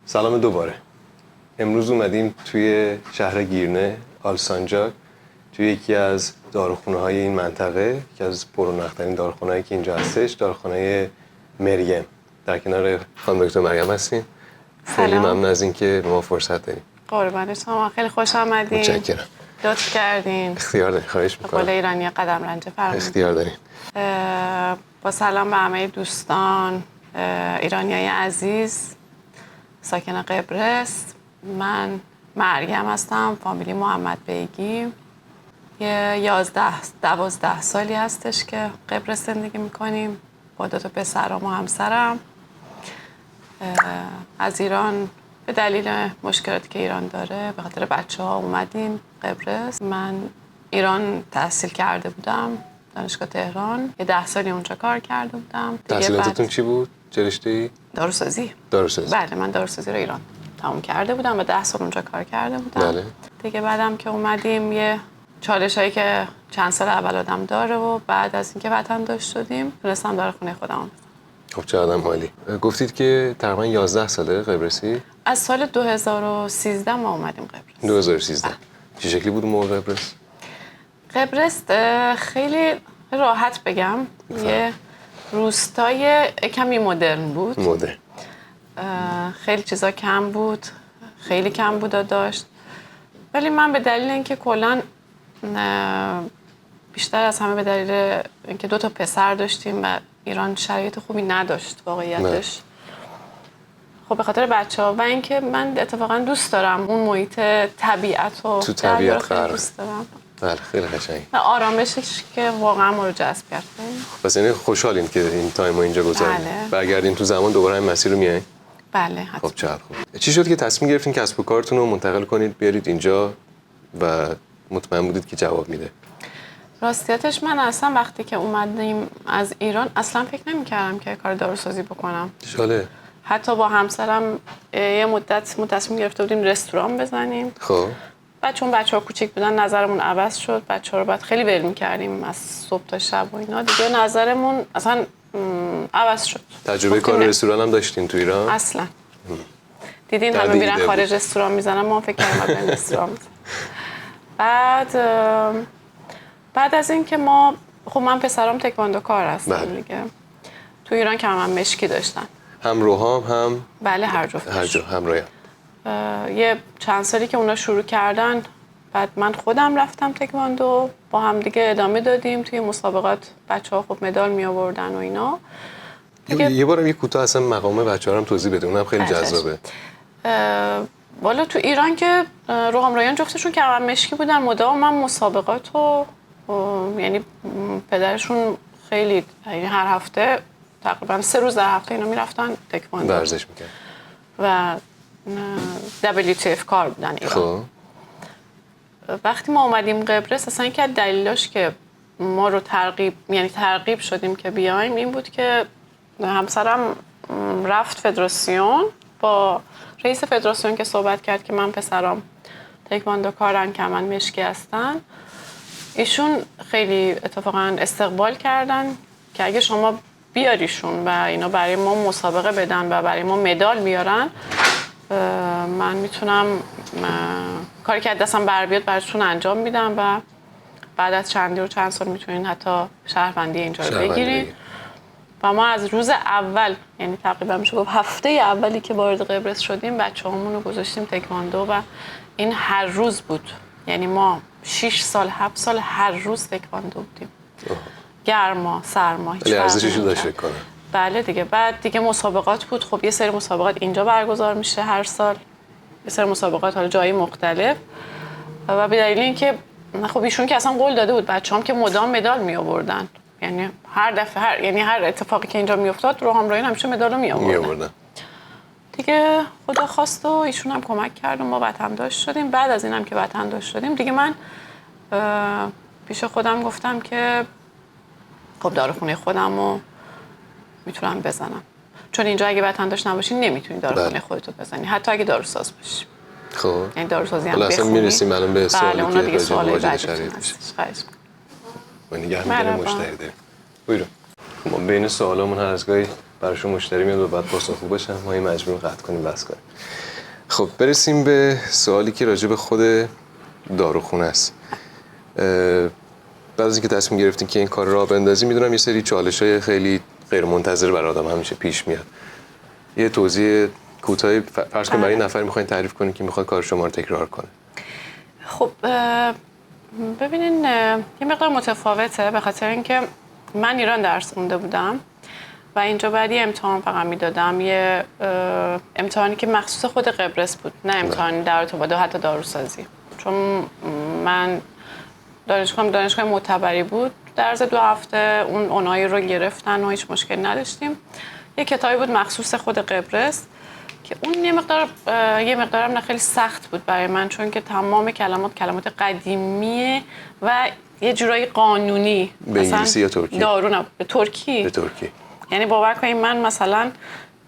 سلام دوباره. امروز اومدیم توی شهر گیرنه، آلسانجاک، توی یکی از داروخونه‌های این منطقه، یکی از پررونق‌ترین داروخونه‌ای که اینجا هستش، داروخانه مریم. در کنار خانم دکتر مریم هستین. خیلی ممنون از اینکه به ما فرصت دادین. قربان شما، خیلی خوش آمدین. متشکرم. لطف کردین. اختیار دارین، خواهش می‌کنم. به قول ایرانی قدم رنجه فرمایید. اختیار دارین. با سلام به همه دوستان ایرانیای عزیز ساکن قبرس. من مریم هستم، فامیلی محمد بیگی. یه 12 سالی هستش که قبرس زندگی میکنیم با 2 تا پسرم و همسرم. از ایران به دلیل مشکلاتی که ایران داره به خاطر بچه‌ها اومدیم قبرس. من ایران تحصیل کرده بودم، دانشگاه تهران. یه 10 سالی اونجا کار کرده بودم. تحصیلاتتون چی بود؟ چه رشته‌ای؟ داروسازی. داروسازی. بله، من داروسازی رو ایران تموم کرده بودم و 10 سال اونجا کار کرده بودم. بله. دیگه بعدم که اومدیم یه چالشایی که چند سال اول آدم داره و بعد از اینکه وطن داشت شدیم تونستم داروخونه خودم بزنم. خب چه آدم حالی. گفتید که تقریبا 11 ساله قبرسی؟ از سال 2013 ما اومدیم قبرس. 2013. چه شکلی بود موقع قبرس؟ قبرس خیلی راحت بگم یه روستای کمی مدرن بود. مدرن. خیلی چیزا کم بود، خیلی کم بودا داشت. ولی من به دلیل اینکه کلاً بیشتر از همه به دلیل اینکه 2 تا پسر داشتیم و ایران شرایط خوبی نداشت واقعیتش. خب به خاطر بچه‌ها و اینکه من اتفاقا دوست دارم اون محیط طبیعت رو تو طبیعت خیلی دوست دارم. بله خیلی قشنگ. و آرامشش که واقعا ما رو جذب کرد. پس یعنی خوشحالین که این تایم اینجا گذارید. بله. برگردین تو زمان دوباره این مسیر رو میایین؟ بله حتما. خب چقدر خوب. چی شد که تصمیم گرفتین کسب و کارتون رو منتقل کنید بیارید اینجا و مطمئن بودید که جواب میده؟ راستیتش من اصلا وقتی که اومدیم از ایران اصلا فکر نمی‌کردم که کار داروسازی بکنم. جالب. حتی با همسرم یه مدت تصمیم گرفته بودیم رستوران بزنیم. خب بعد چون بچه‌ها کوچیک بودن نظرمون عوض شد. بچه‌ها رو بعد خیلی ول می‌کردیم از صبح تا شب و اینا. دیگه نظرمون اصلا عوض شد. تجربه کار رستوران هم داشتین تو ایران؟ اصلا. دیدین همه میرن خارج رستوران میزنن، ما فکر کردیم بریم رستوران بزنیم. بعد از اینکه ما خب من پسرام تکواندو کار هستن دیگه. تو ایران که هم مشکی داشتن. هم روحام هم بله هر جفت. هم رویا. یه چند سالی که اونا شروع کردن بعد من خودم رفتم تکواندو، با هم دیگه ادامه دادیم توی مسابقات. بچه‌ها خب مدال می آوردن و اینا. یه بارم یه کوتاه اصلا مقام بچه‌ها رو توضیح بده، اونم خیلی جذابه. والا تو ایران که روحام رایان جفتشون که هم مشکی بودن مدام من مسابقات رو یعنی پدرشون خیلی یعنی هر هفته تقریبا 3 روز در هفته اینا میرفتن تکواندو ورزش میکرد و WTF کار بودن ایران. خب وقتی ما اومدیم قبرس اصلا که دلیلاش که ما رو ترغیب شدیم که بیایم این بود که همسرم رفت فدراسیون، با رئیس فدراسیون که صحبت کرد که من پسرام تکواندو کارن که من مشکی هستن. ایشون خیلی اتفاقا استقبال کردن که اگه شما بیاریشون و اینا برای ما مسابقه بدن و برای ما مدال بیارن من میتونم کاری که دستم بر بیاد براتون انجام میدم و بعد از چند سال میتونین حتی شهروندی اینجا رو بگیرین. و ما از روز اول یعنی تقریبا میشه گفت هفته اولی که وارد قبرس شدیم بچه‌هامون رو گذاشتیم تکواندو و این هر روز بود. یعنی ما 6 سال 7 سال هر روز تکواندو بودیم. گرما سرما هیچ ارزشش رو داشت کنه. بله دیگه. بعد دیگه مسابقات بود. خب یه سری مسابقات اینجا برگزار میشه هر سال، یه سری مسابقات حالا جایی مختلف و به دلیل اینکه خب ایشون که اصلا قول داده بود بچه‌هام که مدام مدال می آوردن، یعنی هر دفعه یعنی هر اتفاقی که اینجا میافتاد روحام رایان همیشه مدال رو می آوردن. دیگه خدا خواست و ایشون هم کمک کرد و ما وطن داشت شدیم. بعد از اینم که وطن داشت شدیم دیگه من پیش خودم گفتم که خب داروخونه خودم رو میتونم بزنم، چون اینجا اگه وطن داشت نباشی نمیتونی داروخونه خودتو بزنی حتی اگه داروساز باشی. خب یعنی داروسازی هم اصلا میرسیم الان به سوالی اونا دیگه که سوالای بعدی شرایط هست. من نگه می‌دارم مشتری داریم. بایرو. ما بین سوالامون هر از گاهی براشون مشتری میاد و بعد پاسخگو بشن، ما این مجبوریم قطع کنیم بس کنیم. خب برسیم به سوالی که راجع به خود داروخونه است. بعد از اینکه تصمیم گرفتین که این کار را بندازیم، میدونم یه سری چالش‌های خیلی غیر منتظره برای آدم همیشه پیش میاد. یه توضیح کوتاهی فرض کنیم برای این نفر میخواین تعریف کنین که میخواد کار شما رو تکرار کنه. خب ببینین یه مقدار متفاوته، به خاطر اینکه من ایران درس خونده بودم و اینجا بعد یه امتحان فقط میدادم، یه امتحانی که مخصوص خود قبرس بود، نه امتحانی در ارتباط حتی داروسازی، چون من دانشگاه معتبری بود. در عرض 2 هفته اون اونایی رو گرفتن و هیچ مشکلی نداشتیم. یه کتابی بود مخصوص خود قبرس که اون یه مقدارم نه خیلی سخت بود برای من، چون که تمام کلمات قدیمیه و یه جورایی قانونی. به انگلیسی یا ترکی؟ دارو نه، به ترکی. به ترکی. یعنی باور کنید من مثلا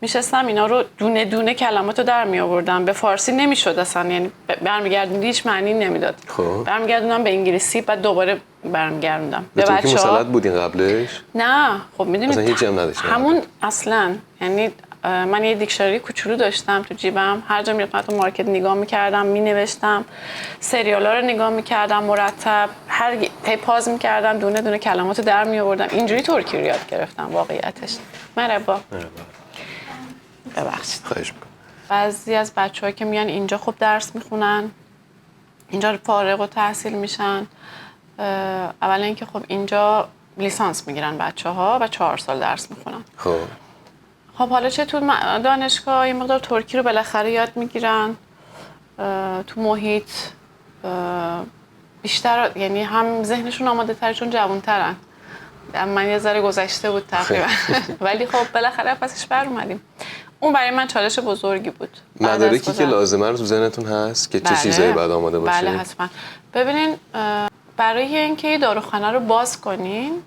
میشستم اینا رو دونه دونه کلماتو در می آوردم، به فارسی نمیشد اصلا، یعنی برمیگردوندی هیچ معنی نمیداد. خب برمیگردوندم به انگلیسی، بعد دوباره برمیگردوندم به ترکی. مسلط بودین قبلش؟ نه خب میدونید اصلا هیچی هم نداشتم همون اصلا. یعنی من یه دیکشنری کوچولو داشتم تو جیبم، هر جا میرفتم تو مارکت نگاه میکردم، مینوشتم، سریالا رو نگاه میکردم مرتب، هر پاز میکردم، دونه دونه کلماتو در می آوردم. اینجوری ترکی رو یاد گرفتم واقعیتش. مرحبا. ببخشید. خواهش میکنم. بعضی از بچه‌ها که میان اینجا خب درس میخونن، اینجا فارغ التحصیل میشن. اولا اینکه خب اینجا لیسانس میگیرن بچه‌ها و 4 سال درس میخونن. خب حالا چه تو دانشگاه یه مقدار ترکی رو بالاخره یاد میگیرن، تو محیط بیشتر، یعنی هم ذهنشون آماده تر چون جوان ترن. من یه ذره گذشته بود تقریبا ولی خب بالاخره پسش بر اومدیم. اون برای من چالش بزرگی بود. مدارکی که لازمه رو تو ذهنتون هست که چه چیزایی باید آماده باشه؟ بله حتما. ببینین برای اینکه یه داروخانه رو باز کنین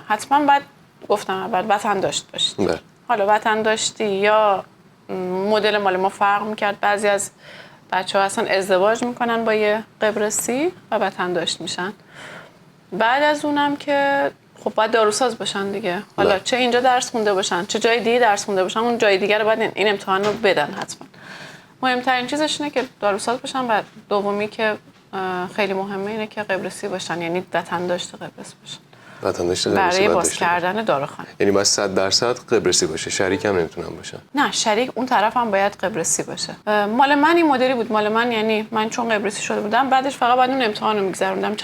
حتما باید، گفتم اول، وطن داشت باشید. بله. حالا وطن داشتی یا مدل مال ما فرق میکرد، بعضی از بچه‌ها اصلا ازدواج میکنن با یه قبرسی و وطن داشت میشن. بعد از اونم که خب باید داروساز باشن دیگه. حالا چه اینجا درس خونده باشن چه جای دیگه درس خونده باشن، اون جای دیگه رو باید این امتحان رو بدن حتما. مهمترین چیزش اینه که داروساز باشن و دومی که خیلی مهمه اینه که قبرسی باشن، یعنی وطن داشته قبرس باشن. وطن داشته قبرسی برای باز کردن داروخانه. یعنی باید 100% قبرسی باشه، شریک هم نمیتونن باشن؟ نه، شریک اون طرف هم باید قبرسی باشه. مال من این مدلی بود، مال من یعنی من چون قبرسی شده بودم بعدش فقط بعد اون امتحان رو میگذروندم.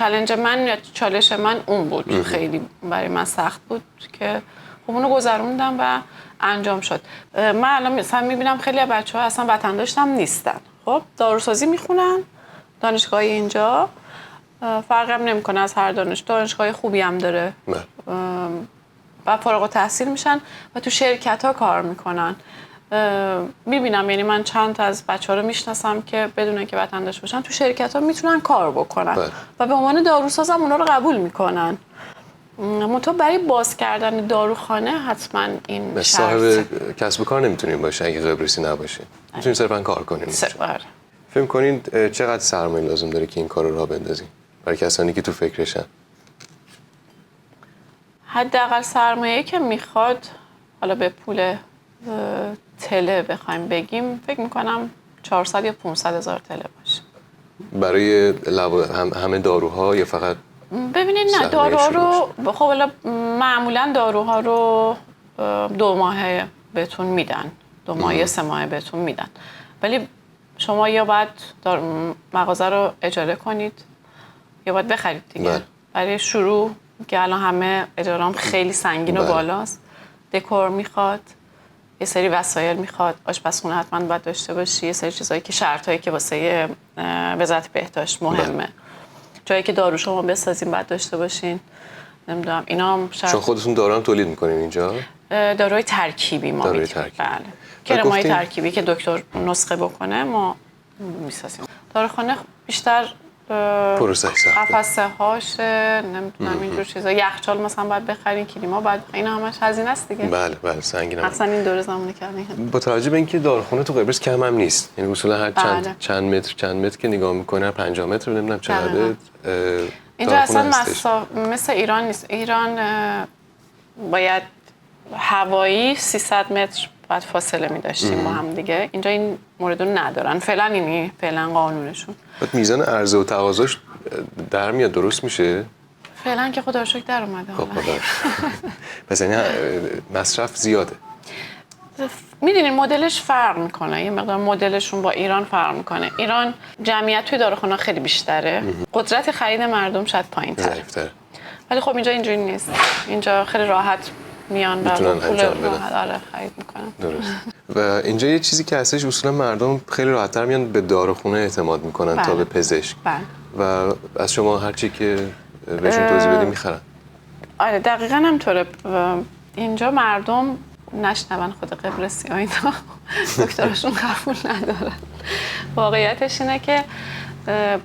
چالش من اون بود. خیلی برای من سخت بود که خب اونو گذروندم و انجام شد. من الان مثلا میبینم خیلی از بچه‌ها اصلا وطن داشتم نیستن، خب داروسازی میخونن دانشگاه اینجا، فرقی هم نمیکنه از هر دانشگاه خوبی هم داره و فارغ التحصیل میشن و تو شرکت‌ها کار میکنن. میبینم، یعنی من چند تا از بچه‌ها رو میشناسم که بدون اینکه وطن داشته باشن تو شرکت‌ها میتونن کار بکنن و به عنوان داروساز هم اونا رو قبول میکنن. منتها برای باز کردن داروخانه حتما این صاحب کسب و کار نمیتونین باشه اگه قبرسی نباشه، میتونین صرفا کار کنین. فکر کنین چقدر سرمایه لازم داره که این کار رو راه بندازین برای کسانی که تو فکرشن؟ حداقل سرمایه‌ای که میخواد، حالا به پول تله بخوایم بگیم، فکر میکنم 400 یا 500 هزار تله باشه. برای همه داروها یا فقط؟ ببینید نه، داروها رو خب حالا معمولا داروها رو 2 ماهه بهتون میدن، 2 ماه 3 ماه بهتون میدن، ولی شما یا باید مغازه رو اجاره کنید یا باید بخرید دیگه. برای شروع که الان همه اجاره‌ام خیلی سنگین و بالاست، دکور میخواد، یه سری وسایل میخواد، آشپزخونه حتما باید داشته باشی، یه سری چیزایی که شرطایی که واسه وزارت بهداشت مهمه، جایی که دارو شما بسازین باید داشته باشین، نمیدونم اینا هم شرط. چون خودتون دارو هم تولید میکنین اینجا؟ داروی ترکیبی ما میگیم. بله. کرمای ترکیبی که دکتر نسخه بکنه ما میسازیم. داروخانه بیشتر قفسه هاش، نمیدونم اینجور چیزا، یخچال مثلا باید بخرین، کلیما باید، اینا همش هزینه است دیگه. بله سنگینه. اصلا این دوره زمانی کردین. با توجه به اینکه داروخانه تو قبرس کم هم نیست، یعنی اصولا هر چند متر که نگاه میکنه، 50 متر نمیدونم چقدر. اینجا اصلا مثل ایران نیست. ایران باید هوایی 300 متر باید فاصله می داشتیم با هم دیگه. اینجا این مورد رو ندارن فعلا، اینی فعلا قانونشون. بعد میزان عرضه و تقاضاش در میاد، درست میشه؟ فعلا که خدا رو شکر در اومده. خب خدا پس یعنی مصرف زیاده. میدونین مدلش فرق میکنه، یه مقدار مدلشون با ایران فرق میکنه. ایران جمعیت توی داروخانه خیلی بیشتره، قدرت خرید مردم شاید پایین تره، ضعیف‌تره. ولی خب اینجا اینجوری نیست. اینجا خیلی راحت میان و پول راحت خرید میکنن. درست. و اینجا یه چیزی که هستش، اصولا مردم خیلی راحت‌تر میان به داروخونه اعتماد میکنن تا به پزشک. و از شما هر چی که بهشون توضیح بدی میخرن. آره دقیقاً همطوره. اینجا مردم نشنون خود قبرسی ها اینا دکتراشون قبول ندارن. واقعیتش اینه که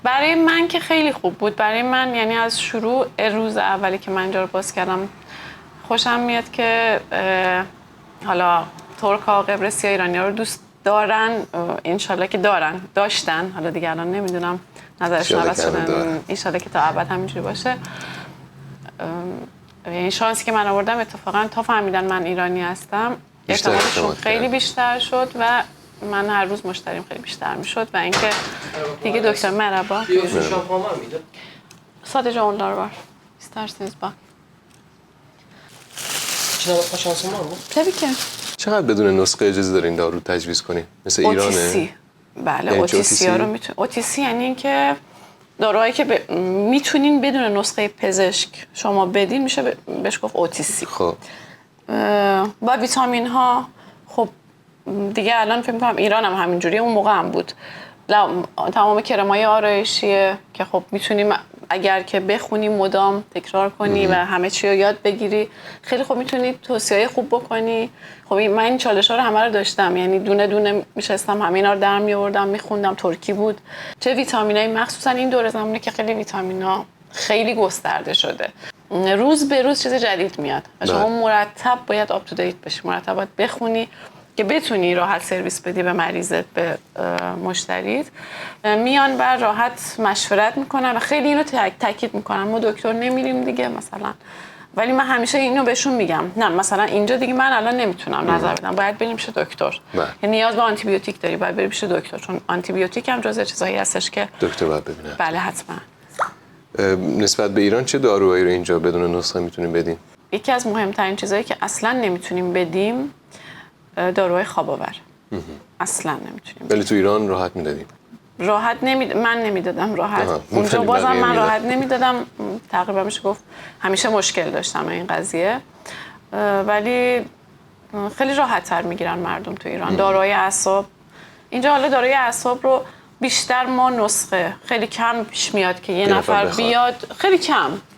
برای من که خیلی خوب بود. برای من یعنی از شروع روز اولی که من اینجا رو باز کردم خوشم میاد که حالا ترک‌ها، قبرسی ها، ایرانی ها رو دوست دارن. انشالله که داشتن، حالا دیگه الان نمیدونم نظرشون عوض شدن. انشالله که تا ابد همینجوری باشه. این شانسی که من آوردم اتفاقا تا فهمیدن من ایرانی هستم اعتمادشون خیلی بیشتر شد و من هر روز مشتریم خیلی بیشتر میشد و اینکه دیگه dökter merhaba. Şampuan var mıydı? Sadece onlar var. İsterseniz bak. İçine bakma şansın var mı? Tabii ki. چقدر بدون نسخه اجازه دارین دارو تجویز کنین؟ مثل ایرانه؟ اوتیسی. بله اوتیسی ها رو میتونین. اوتیسی یعنی اینکه داروهایی که میتونین بدون نسخه پزشک شما بدین میشه بهش گفت اوتیسی. خب با ویتامین ها خب دیگه الان فکر می‌کنم ایران هم همینجوریه، اون موقع هم بود. تمام کرمای آرایشیه که خب میتونیم اگر که بخونی مدام تکرار کنی و همه چی رو یاد بگیری خیلی خوب میتونی توصیه‌های خوب بکنی. خب من این چالش‌ها رو همه رو داشتم، یعنی دونه دونه میشستم همینا رو در میآوردم میخوندم. ترکی بود. چه ویتامینایی مخصوصا این دور زمانه که خیلی ویتامینا خیلی گسترده شده، روز به روز چیز جدید میاد و شما مرتب باید آپ تو دیت بشی، مرتب باید بخونی که بتونی راحت سرویس بدی به مریضت، به مشتریت. میان بر راحت مشورت میکنن و خیلی اینو تاکید میکنن ما دکتر نمیریم دیگه مثلا، ولی من همیشه اینو بهشون میگم نه مثلا اینجا دیگه من الان نمیتونم نظر بدم، باید بریم پیش دکتر. یعنی نیاز به آنتی بیوتیک داری، باید بریم پیش دکتر، چون آنتی بیوتیک هم جزء چیزایی هستش که دکتر باید ببینه. بله حتما. نسبت به ایران چه داروهایی رو اینجا بدون نسخه میتونیم بدیم؟ یکی از مهمترین چیزایی که اصلا نمیتونیم بدیم داروهای خواب آور. اصلا نمیتونیم. ولی تو ایران راحت میدادیم. راحت من نمیدادم راحت. اونجا بازم من راحت نمیدادم. تقریبا میشه گفت همیشه مشکل داشتم این قضیه. ولی خیلی راحت تر میگیرن مردم تو ایران. داروهای اعصاب اینجا، حالا داروهای اعصاب رو بیشتر ما نسخه خیلی کم پیش میاد که یه نفر بیاد، خیلی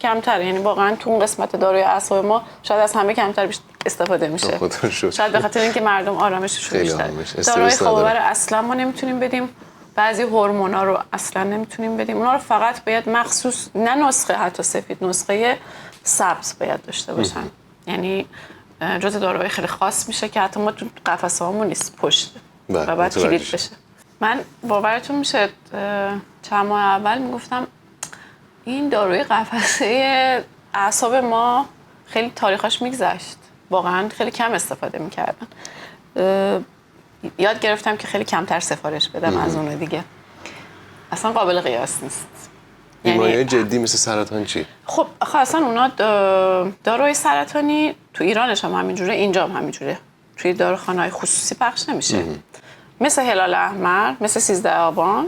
کمتر، یعنی واقعا تو اون قسمت داروی اعصاب ما شاید از همه کمتر استفاده میشه. شاید به خاطر اینکه مردم آرامششون بیشتره. داروهای خواب آور اصلا ما نمیتونیم بدیم. بعضی هورمونا رو اصلا نمیتونیم بدیم. اونا رو فقط باید مخصوص، نه نسخه حتی سفید، نسخه سبز باید داشته باشن. یعنی جزء داروهای خیلی خاص میشه که حتی ما تو قفسه‌هامون نیست، پشت و بعد کلید بشه. من باورتون میشه چند ماه اول میگفتم این داروی قفسه اعصاب ما خیلی تاریخش میگذشت، واقعا خیلی کم استفاده میکردن. یاد گرفتم که خیلی کمتر سفارش بدم از اون دیگه، اصلا قابل قیاس نیست. بیماری‌های جدی مثل سرطان چی؟ خب اصلا اونا داروی سرطانی تو ایرانش هم همینجوره، اینجا هم همینجوره، توی داروخانه‌های خصوصی پخش نمیشه. مثل هلال احمر، مثل 13 آبان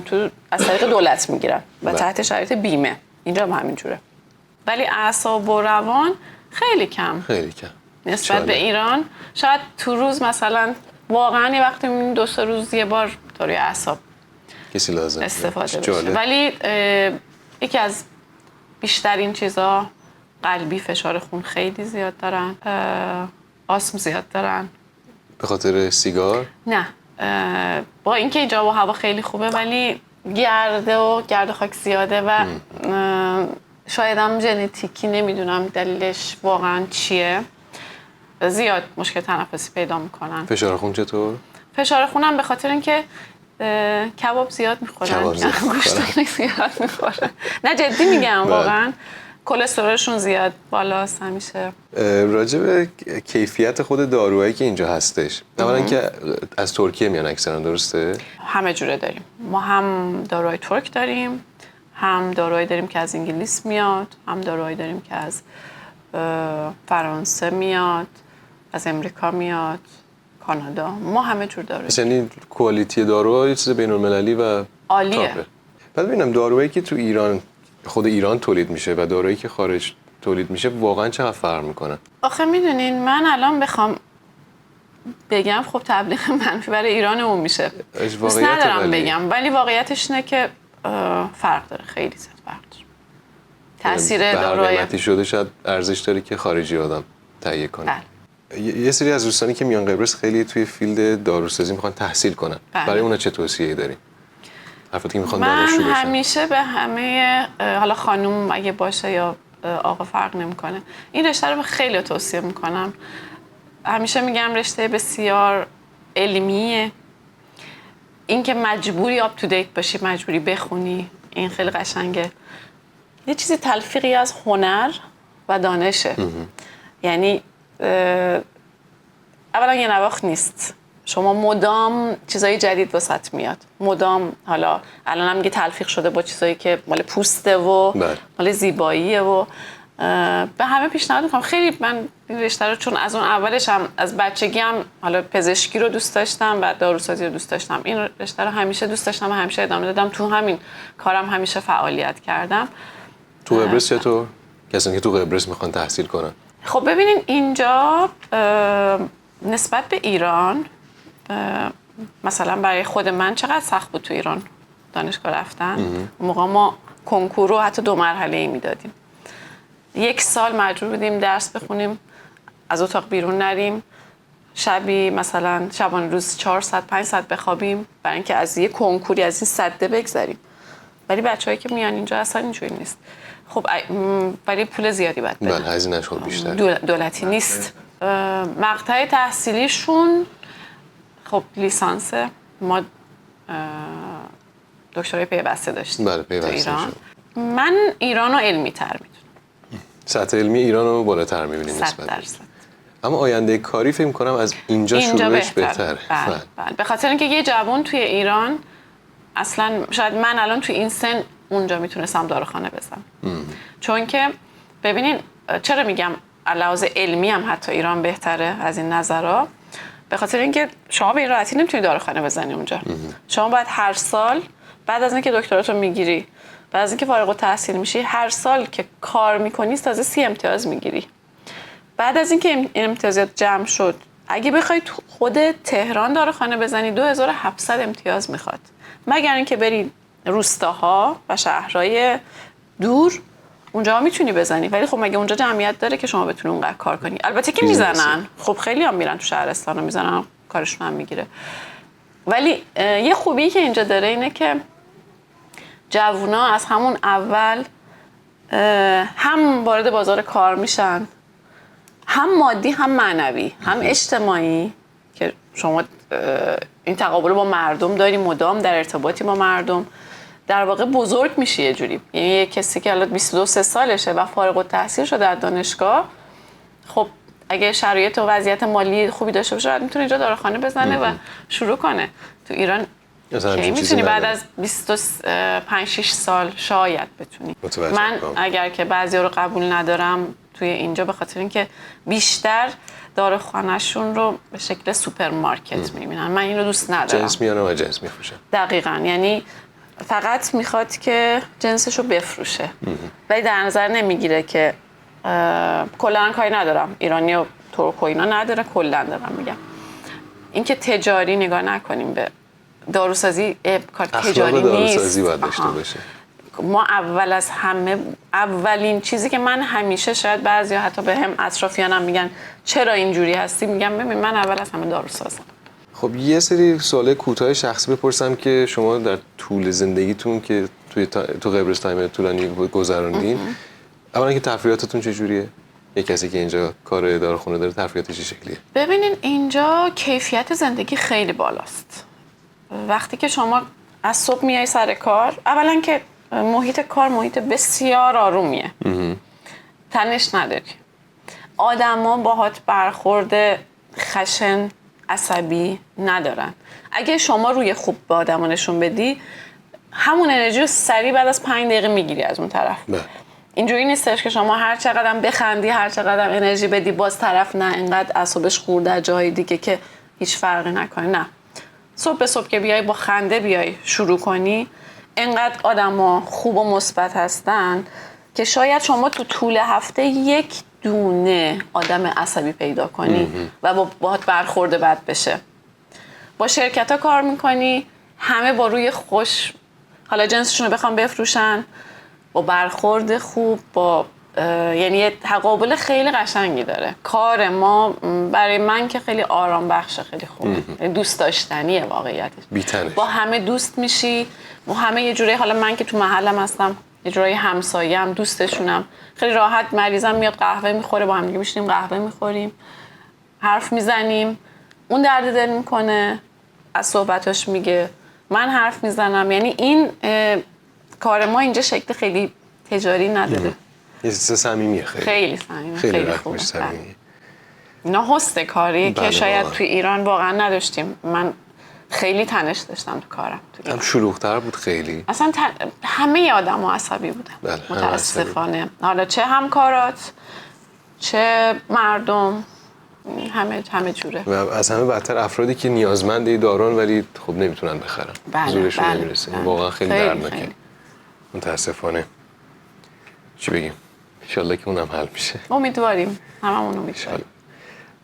تو از طریق دولت میگیرن و تحت شرایط بیمه. اینجا هم همینجوره. ولی اعصاب و روان خیلی کم نسبت به ایران. شاید تو روز مثلا واقعا یه وقتی می‌بینی 2-3 روز یه بار داروی اعصاب کسی لازم استفاده بشه. ولی یکی از بیشترین چیزا قلبی، فشار خون خیلی زیاد دارن، آسم زیاد دارن. به خاطر سیگار؟ نه، با اینکه اینجا هوا خیلی خوبه ولی گرد و خاک زیاده و شاید هم ژنتیکی، نمیدونم دلیلش واقعا چیه، زیاد مشکل تنفسی پیدا میکنن. فشار خون چطور؟ فشار خونم به خاطر اینکه کباب زیاد میخورن، گوشت زیاد میخورن. نه جدی میگم واقعا کلسترولشون زیاد بالاست همیشه. راجع به کیفیت خود داروهایی که اینجا هستش، اولا که از ترکیه میان اکثرا، درسته؟ همه جوره داریم. ما هم داروهای ترک داریم، هم داروهایی داریم که از انگلیس میاد، هم داروهایی داریم که از فرانسه میاد، از امریکا میاد، کانادا. ما همه جور داریم. یعنی کوالیتی داروها یه چیز بین‌المللی و عالیه. تاپه. بعد ببینم داروهایی که تو ایران، خود ایران تولید میشه و داروهایی که خارج تولید میشه واقعا چقدر فرق میکنه؟ آخه میدونین من الان بخوام بگم خب تبلیغ منفی برای ایرانمون میشه. دوست ندارم بگم، ولی واقعیتش اینه که فرق داره، خیلی زیاد فرق داره. تاثیر داروهای قیمتی شده شاید ارزش داره که خارجی آدم تهیه کنه. بله. یه سری از دوستانی که میان قبرس خیلی توی فیلد داروسازی میخوان تحصیل کنن. بله. برای اونا چه توصیه‌ای داری؟ افرادی که میخوان من دانشجو بشن. همیشه به همه، حالا خانم اگه باشه یا آقا فرق نمیکنه، این رشته رو خیلی توصیه میکنم. همیشه میگم رشته بسیار علمیه. اینکه مجبوری آپ تو دیت باشی، مجبوری بخونی، این خیلی قشنگه. یه چیزی تلفیقی از هنر و دانشه. یعنی اولا یه نواخت نیست، شما مدام چیزای جدید واسط میاد، مدام. حالا الان هم میگه تلفیق شده با چیزایی که مال پوسته و مال زیباییه و به همه پیشنهاد میکنم. خیلی من این رشته رو چون از اون اولش هم از بچگی هم حالا پزشکی رو دوست داشتم و داروسازی رو دوست داشتم، این رشته رو همیشه دوست داشتم و همیشه ادامه دادم. تو همین کارم همیشه فعالیت کردم. تو قبرس چطور؟ کسانی که تو قبرس میخوان تحصیل کنن؟ خب ببینین اینجا نسبت به ایران، مثلا برای خود من چقدر سخت بود تو ایران دانشگاه رفتن. اون موقع ما کنکور رو حتی 2 مرحله‌ای میدادیم. 1 سال مجبور بودیم درس بخونیم، از اتاق بیرون نریم، شبی مثلا شبانه روز 4 ساعت 5 ساعت بخوابیم برای اینکه از یه کنکوری از این سده بگذریم. ولی بچه‌هایی که میان اینجا اصلا اینجوری نیست. خب ولی پول زیادی باید بدن. بله، هزینه‌اش خب بیشتر. دولتی نیست. مقطع تحصیلیشون خب لیسانسه. ما دکترای پیوسته داشتیم. بله، پیوسته ایران. شد. من ایران رو علمی تر میدونم. سطح علمی ایران رو بالاتر میبینیم نسبت. 100%. اما آینده کاری فکر کنم از اینجا شروعش بهتره. بله. به خاطر اینکه یه جوان توی ایران اصلا، شاید من الان توی این سن اونجا میتونستم داروخانه بزنم. چون که ببینین چرا میگم علاوه علمی هم حتی ایران بهتره از این نظرها، به خاطر اینکه شما به این راحتی نمیتونی داروخانه بزنی اونجا. شما باید هر سال بعد از اینکه دکتراتو میگیری، بعد از اینکه فارغ التحصیل میشی، هر سال که کار میکنی تازه 30 امتیاز میگیری. بعد از اینکه این امتیازات جمع شد، اگه بخوای خود تهران داروخانه بزنی 2700 امتیاز میخواد، مگر اینکه بری روستاها و شهرهای دور، اونجا میتونی بزنی. ولی خب مگه اونجا جمعیت داره که شما بتونی اونقدر کار کنی؟ البته که میزنن، خب خیلی هم میرن تو شهرستان و میزنن، کارشون هم میگیره. ولی یه خوبی که اینجا داره اینه که جوونا از همون اول هم وارد بازار کار میشن، هم مادی هم معنوی هم اجتماعی، که شما این تقابل با مردم داری، مدام در ارتباطی با مردم، در واقع بزرگ میشی یه جوری. یعنی یه کسی که الان 22 سالشه و فارغ التحصیل شده در دانشگاه، خب اگه شرایط و وضعیت مالی خوبی داشته باشه میتونه اینجا داروخانه بزنه و شروع کنه. تو ایران کی میتونی بعد از 25-6 سال شاید بتونی. من اگر که بعضیا رو قبول ندارم توی اینجا، به خاطر اینکه بیشتر داروخانه‌شون رو به شکل سوپرمارکت می‌بینن. من این رو دوست ندارم. جنس میانه و جنس میفروشن. دقیقاً، یعنی فقط میخواد که جنسشو بفروشه، ولی در نظر نمیگیره که کلاً کاری ندارم، ایرانی و ترک و اینا نداره، کلاً دارم میگم اینکه تجاری نگاه نکنیم به داروسازی. کار تجاری نیست. داروسازی باید داشته باشه. ما اول از همه، اولین چیزی که من همیشه، شاید بعضیا حتی به هم اطرافیانم میگن چرا اینجوری هستی، میگم ببین من اول از همه داروسازم. خب یه سری سوال کوتاه شخصی بپرسم که شما در طول زندگیتون که تو قبرس تایم طولانی گذروندین، اولا که تفریحاتتون چجوریه؟ یه کسی که اینجا کار داروخونه داره تفریحاتش چه شکلیه؟ ببینین اینجا کیفیت زندگی خیلی بالاست. وقتی که شما از صبح میای سر کار، اولا که محیط کار محیط بسیار آرومیه. تنش نداری. آدما باهات برخورد خشن عصبی ندارن. اگه شما روی خوب به آدما نشون بدی، همون انرژی رو سریع بعد از 5 دقیقه میگیری از اون طرف. اینجوری نیستش که شما هر چقدر بخندی، هر چقدر انرژی بدی، باز طرف نه اینقدر اعصابش خورده از جای دیگه که هیچ فرقی نکنه. نه، صبح به صبح که بیای با خنده بیای شروع کنی، اینقدر آدما خوب و مثبت هستن که شاید شما تو طول هفته یک دونه آدم عصبی پیدا کنی و باهات برخورد بد بشه. با شرکت ها کار میکنی، همه با روی خوش، حالا جنسشون رو بخوام بفروشن، با برخورد خوب، با یعنی یه تقابل خیلی قشنگی داره. کار ما برای من که خیلی آرام بخشه، خیلی خوبه، دوست داشتنیه واقعیتش. بی‌تنش. با همه دوست میشی، با همه یه جوری، حالا من که تو محلم هستم، یه جوری همسایه‌ام، دوستشونم، خیلی راحت مریضم میاد قهوه میخوره، با هم دیگه میشینیم قهوه میخوریم، حرف میزنیم، اون درد دل میکنه، از صحبتاش میگه، من حرف میزنم. یعنی این کار ما اینجا شکل خیلی تجاری نداره. یه چیز صمیمیه، خیلی صمیمی، خیلی خوبه. صمیمی. اینا هست کاری بله، که شاید واقعا. توی ایران واقعا نداشتیم. من خیلی تنش داشتم تو کارم. هم شلوغ‌تر بود خیلی. اصلا همه آدم‌ها عصبی بودن. بله، متاسفانه. حالا چه همکارات، چه مردم، همه جوره. و از همه بدتر افرادی که نیازمند دارون ولی خب نمیتونن بخرن. بله، زورشون بله، نمیرسه. بله. واقعا خیلی دردناکه. خیلی. متاسفانه. چی بگیم؟ انشالله که اونم حل میشه. امیدواریم. هممون امیدواریم.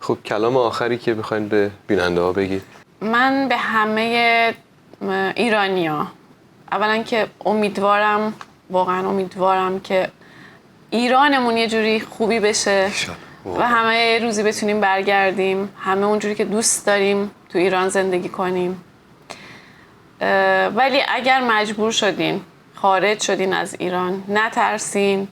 خب کلام آخری که بخواید به بیننده ها بگید؟ من به همه ایرانیا اولا که امیدوارم، واقعا امیدوارم که ایرانمون یه جوری خوبی بشه و همه روزی بتونیم برگردیم، همه اونجوری که دوست داریم تو ایران زندگی کنیم. ولی اگر مجبور شدین خارج شدین از ایران، نترسین.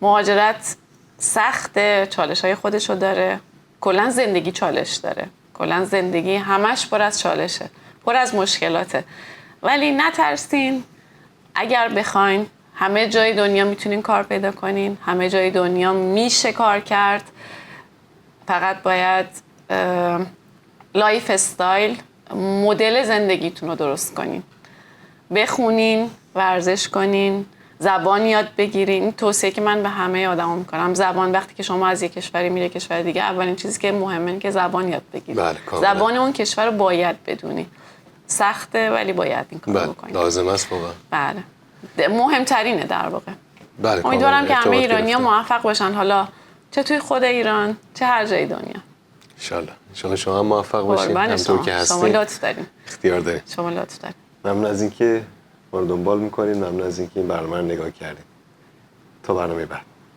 مهاجرت سخته، چالش‌های خودشو داره، کلا زندگی چالش داره، کلا زندگی همش پر از چالشه، پر از مشکلاته. ولی نترسین، اگر بخواین همه جای دنیا میتونین کار پیدا کنین، همه جای دنیا میشه کار کرد. فقط باید لایف استایل، مدل زندگیتون رو درست کنین، بخونین، ورزش کنین، زبان یاد بگیرین. این توصیه که من به همه آدما میکنم. زبان، وقتی که شما از یک کشوری میره کشور دیگه، اولین چیزی که مهمه اینه که زبان یاد بگیرید. بله، کاملا. زبان اون کشور رو باید بدونی. سخته ولی باید این کارو بکنید. لازم است واقعا. بله، مهمترینه در واقع. بله، امیدوارم که همه ارتباط ایرانی‌ها گرفتن. موفق باشن، حالا چه توی خود ایران چه هر جای دنیا. انشالله شما هم موفق باشین. همونطور که هستین. شما لطف دارین. اختیار دارین. شما لطف دارین. ممنون از اینکه ما رو دنبال میکنین، ممنون از اینکه این برنامه رو نگاه کردین. تا برنامه بعد.